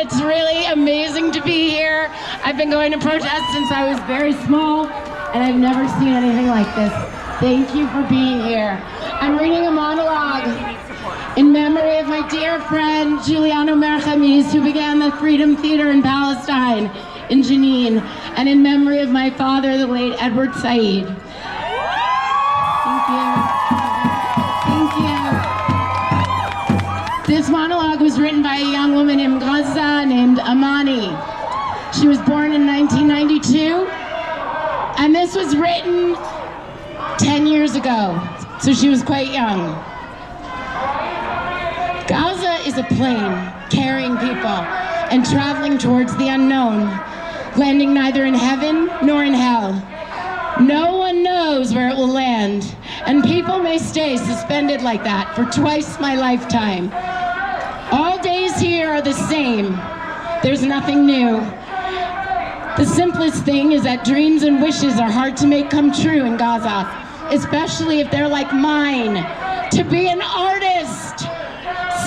It's really amazing to be here. I've been going to protest since I was very small, and I've never seen anything like this. Thank you for being here. I'm reading a monologue in memory of my dear friend Giuliano Merchamis, who began the Freedom Theater in Palestine, in Jenin, and in memory of my father, the late Edward Said. Thank you. This monologue was written by a young woman in Gaza named Amani. She was born in 1992, and this was written 10 years ago, so she was quite young. Gaza is a plane carrying people and traveling towards the unknown, landing neither in heaven nor in hell. No one knows where it will land, and people may stay suspended like that for twice my lifetime. All days here are the same. There's nothing new. The simplest thing is that dreams and wishes are hard to make come true in Gaza, especially if they're like mine. To be an artist,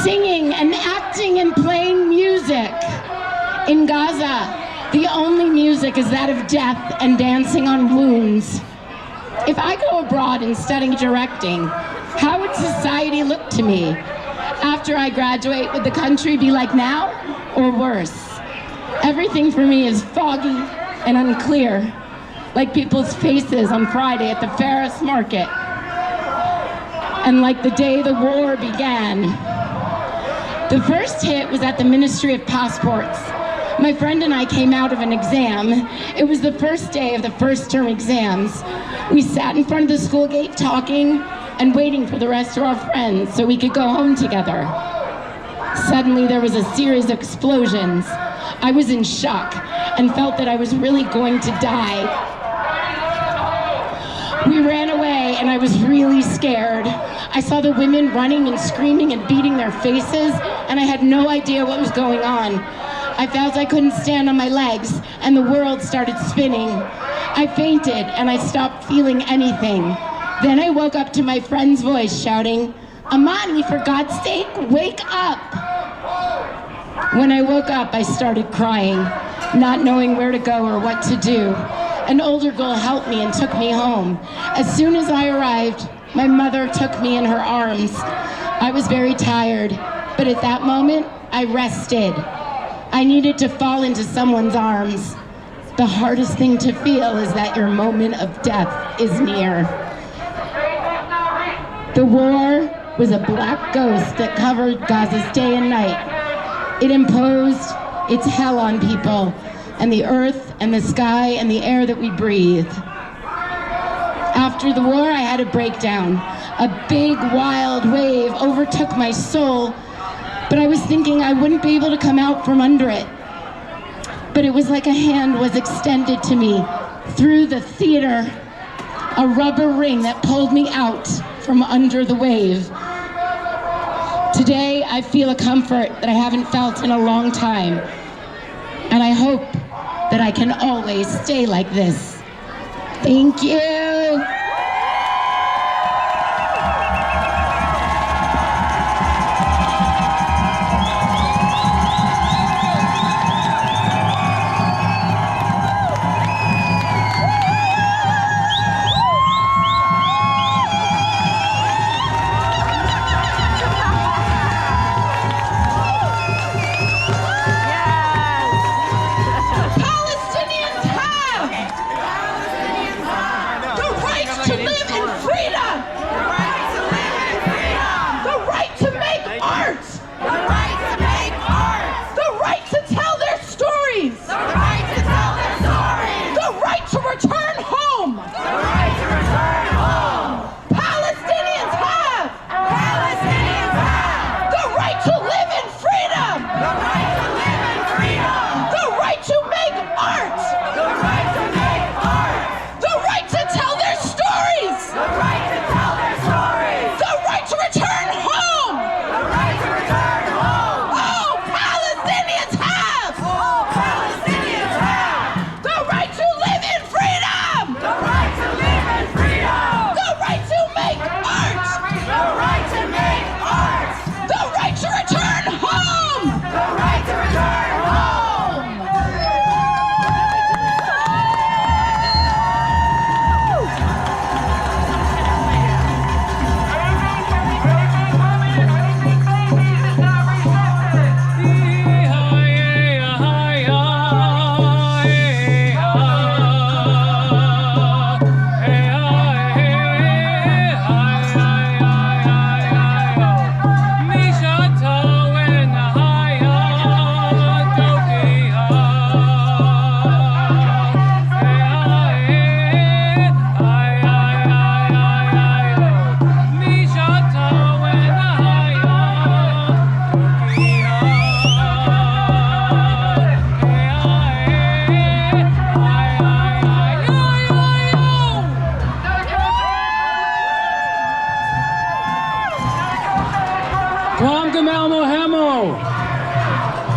singing and acting and playing music. In Gaza, the only music is that of death and dancing on wounds. If I go abroad and study directing, how would society look to me? After I graduate, would the country be like now or worse? Everything for me is foggy and unclear, like people's faces on Friday at the Ferris market, and like the day the war began. The first hit was at the Ministry of Passports. My friend and I came out of an exam. It was the first day of the first term exams. We sat in front of the school gate talking and waiting for the rest of our friends so we could go home together. Suddenly there was a series of explosions. I was in shock and felt that I was really going to die. We ran away and I was really scared. I saw the women running and screaming and beating their faces, and I had no idea what was going on. I felt I couldn't stand on my legs and the world started spinning. I fainted and I stopped feeling anything. Then I woke up to my friend's voice shouting, "Amani, for God's sake, wake up!" When I woke up, I started crying, not knowing where to go or what to do. An older girl helped me and took me home. As soon as I arrived, my mother took me in her arms. I was very tired, but at that moment, I rested. I needed to fall into someone's arms. The hardest thing to feel is that your moment of death is near. The war was a black ghost that covered Gaza's day and night. It imposed its hell on people, and the earth and the sky and the air that we breathe. After the war, I had a breakdown. A big, wild wave overtook my soul, but I was thinking I wouldn't be able to come out from under it. But it was like a hand was extended to me through the theater, a rubber ring that pulled me out from under the wave. Today, I feel a comfort that I haven't felt in a long time, and I hope that I can always stay like this. Thank you.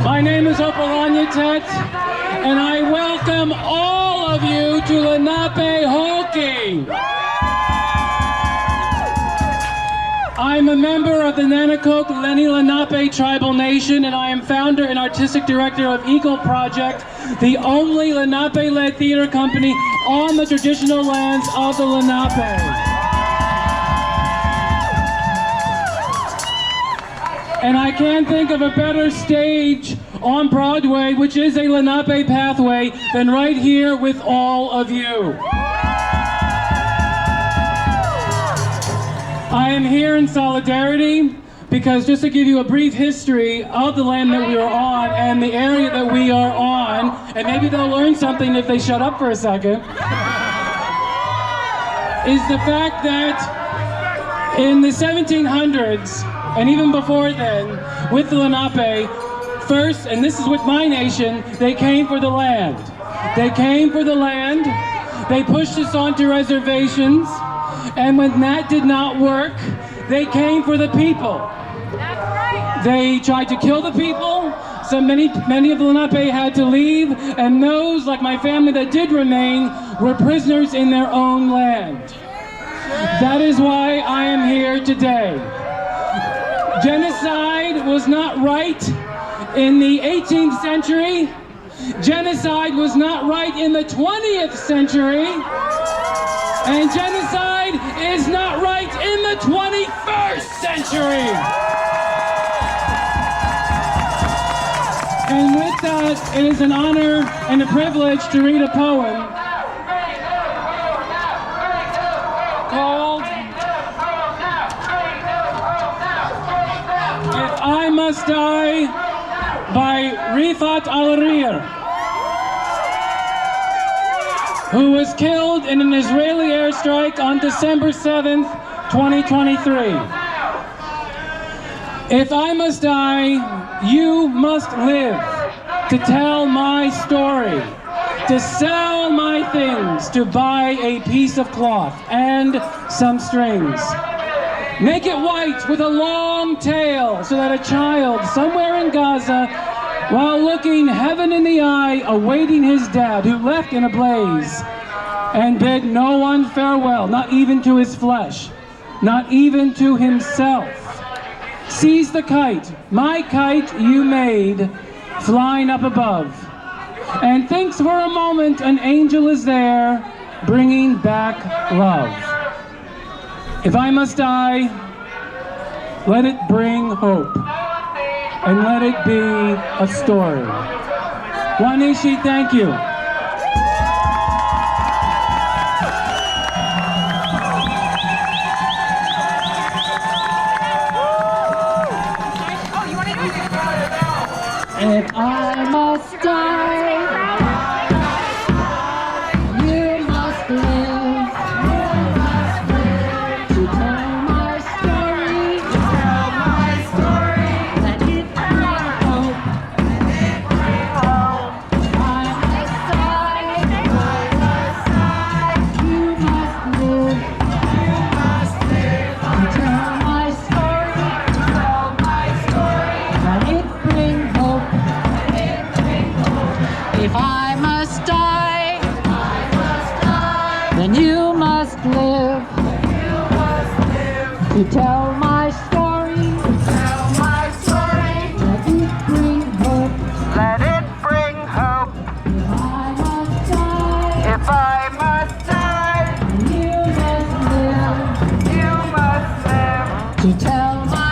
My name is and I welcome all of you to Lenapehoking. I'm a member of the Nanakoke Lenni Lenape Tribal Nation, and I am founder and artistic director of Eagle Project, the only Lenape-led theater company on the traditional lands of the Lenape. And I can't think of a better stage on Broadway, which is a Lenape pathway, than right here with all of you. I am here in solidarity because, just to give you a brief history of the land that we are on and the area that we are on, and maybe they'll learn something if they shut up for a second, is the fact that in the 1700s, and even before then, with the Lenape, first, and this is with my nation, they came for the land. They came for the land, they pushed us onto reservations, and when that did not work, they came for the people. That's right. They tried to kill the people, so many of the Lenape had to leave, and those, like my family that did remain, were prisoners in their own land. That is why I am here today. Genocide was not right in the 18th century. Genocide was not right in the 20th century. And genocide is not right in the 21st century. And with that, it is an honor and a privilege to read a poem called If I Must Die by Rifat al-Rir, who was killed in an Israeli airstrike on December 7th, 2023. If I must die, you must live to tell my story, to sell my things, to buy a piece of cloth and some strings. Make it white with a long tail so that a child somewhere in Gaza, while looking heaven in the eye, awaiting his dad who left in a blaze and bid no one farewell, not even to his flesh, not even to himself, sees the kite, my kite you made, flying up above, and thinks for a moment an angel is there, bringing back love. If I must die, let it bring hope, and let it be a story. Wanishi, thank you. If I must die, you must live to tell my story. Let it bring hope. If I must die, you must live to tell my story. Let it bring hope. If I must die, then you must live to tell my story. Let it bring hope. Let it bring hope. If I must die, If I must die, then you must live you must live to tell my